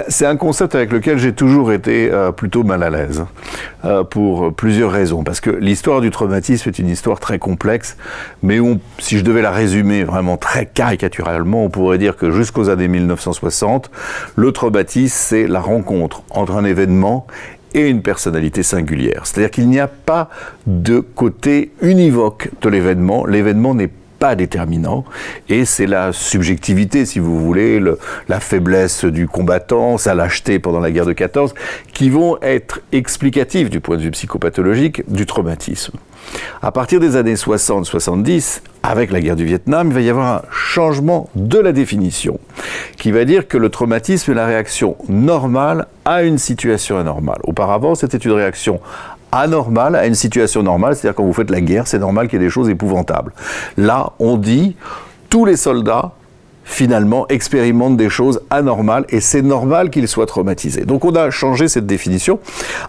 C'est un concept avec lequel j'ai toujours été plutôt mal à l'aise, pour plusieurs raisons. Parce que l'histoire du traumatisme est une histoire très complexe, mais si je devais la résumer vraiment très caricaturalement, on pourrait dire que jusqu'aux années 1960, le traumatisme, c'est la rencontre entre un événement et une personnalité singulière. C'est-à-dire qu'il n'y a pas de côté univoque de l'événement. L'événement n'est pas déterminant, et c'est la subjectivité, si vous voulez, la faiblesse du combattant, sa lâcheté pendant la guerre de 14, qui vont être explicatives du point de vue psychopathologique du traumatisme. À partir des années 60-70, avec la guerre du Vietnam, il va y avoir un changement de la définition, qui va dire que le traumatisme est la réaction normale à une situation anormale. Auparavant, c'était une réaction anormale à une situation normale, c'est-à-dire quand vous faites la guerre, c'est normal qu'il y ait des choses épouvantables. Là, on dit, tous les soldats, finalement, expérimentent des choses anormales, et c'est normal qu'ils soient traumatisés. Donc on a changé cette définition,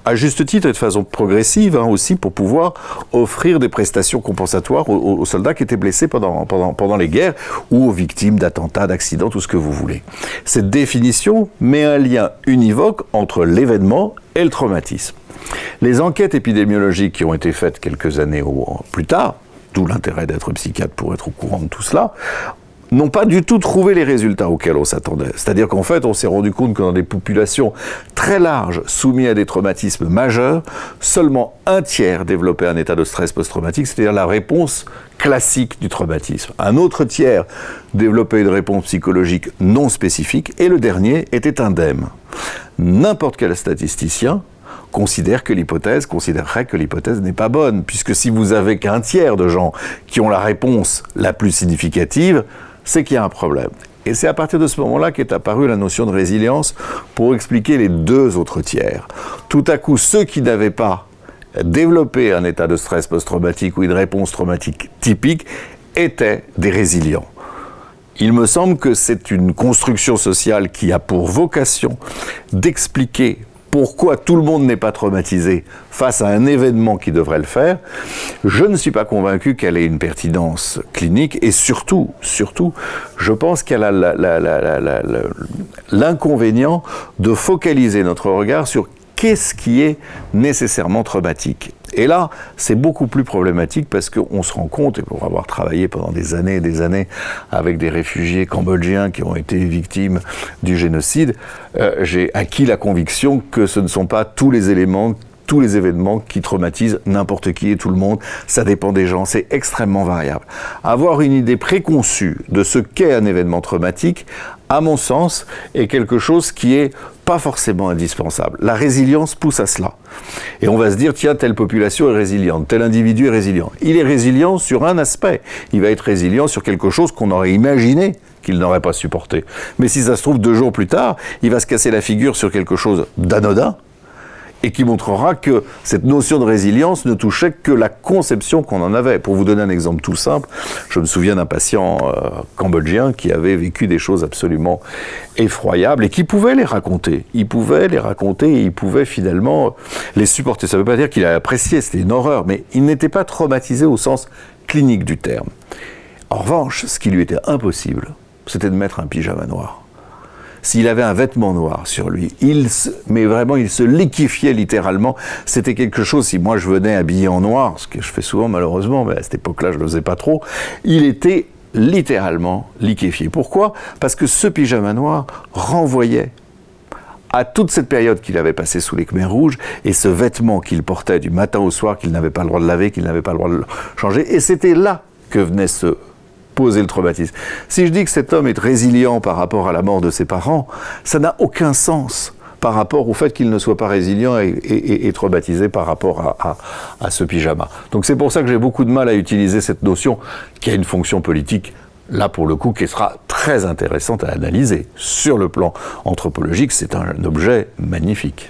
à juste titre et de façon progressive, aussi, pour pouvoir offrir des prestations compensatoires aux soldats qui étaient blessés pendant les guerres, ou aux victimes d'attentats, d'accidents, tout ce que vous voulez. Cette définition met un lien univoque entre l'événement et le traumatisme. Les enquêtes épidémiologiques qui ont été faites quelques années plus tard, d'où l'intérêt d'être psychiatre pour être au courant de tout cela, n'ont pas du tout trouvé les résultats auxquels on s'attendait. C'est-à-dire qu'en fait, on s'est rendu compte que dans des populations très larges soumises à des traumatismes majeurs, seulement un tiers développait un état de stress post-traumatique, c'est-à-dire la réponse classique du traumatisme. Un autre tiers développait une réponse psychologique non spécifique, et le dernier était indemne. N'importe quel statisticien considérerait que l'hypothèse n'est pas bonne, puisque si vous avez qu'un tiers de gens qui ont la réponse la plus significative, c'est qu'il y a un problème. Et c'est à partir de ce moment-là qu'est apparue la notion de résilience pour expliquer les deux autres tiers. Tout à coup, ceux qui n'avaient pas développé un état de stress post-traumatique ou une réponse traumatique typique étaient des résilients. Il me semble que c'est une construction sociale qui a pour vocation d'expliquer pourquoi tout le monde n'est pas traumatisé face à un événement qui devrait le faire. Je ne suis pas convaincu qu'elle ait une pertinence clinique, et surtout, je pense qu'elle a l'inconvénient de focaliser notre regard sur qu'est-ce qui est nécessairement traumatique. Et là, c'est beaucoup plus problématique parce qu'on se rend compte, et pour avoir travaillé pendant des années et des années avec des réfugiés cambodgiens qui ont été victimes du génocide, j'ai acquis la conviction que ce ne sont pas tous les événements qui traumatisent n'importe qui et tout le monde. Ça dépend des gens, c'est extrêmement variable. Avoir une idée préconçue de ce qu'est un événement traumatique, à mon sens, est quelque chose qui est pas forcément indispensable. La résilience pousse à cela. Et on va se dire, tiens, telle population est résiliente, tel individu est résilient. Il est résilient sur un aspect. Il va être résilient sur quelque chose qu'on aurait imaginé qu'il n'aurait pas supporté. Mais si ça se trouve, 2 jours plus tard, il va se casser la figure sur quelque chose d'anodin, et qui montrera que cette notion de résilience ne touchait que la conception qu'on en avait. Pour vous donner un exemple tout simple, je me souviens d'un patient cambodgien qui avait vécu des choses absolument effroyables et qui pouvait les raconter. Il pouvait les raconter et il pouvait finalement les supporter. Ça ne veut pas dire qu'il a apprécié, c'était une horreur, mais il n'était pas traumatisé au sens clinique du terme. En revanche, ce qui lui était impossible, c'était de mettre un pyjama noir. S'il avait un vêtement noir sur lui, mais vraiment, il se liquéfiait littéralement. C'était quelque chose, si moi je venais habillé en noir, ce que je fais souvent malheureusement, mais à cette époque-là je ne le faisais pas trop, il était littéralement liquéfié. Pourquoi ? Parce que ce pyjama noir renvoyait à toute cette période qu'il avait passée sous les Khmers rouges, et ce vêtement qu'il portait du matin au soir, qu'il n'avait pas le droit de laver, qu'il n'avait pas le droit de changer, et c'était là que venait poser le traumatisme. Si je dis que cet homme est résilient par rapport à la mort de ses parents, ça n'a aucun sens par rapport au fait qu'il ne soit pas résilient et traumatisé par rapport à ce pyjama. Donc c'est pour ça que j'ai beaucoup de mal à utiliser cette notion qui a une fonction politique, là pour le coup, qui sera très intéressante à analyser. Sur le plan anthropologique, c'est un objet magnifique.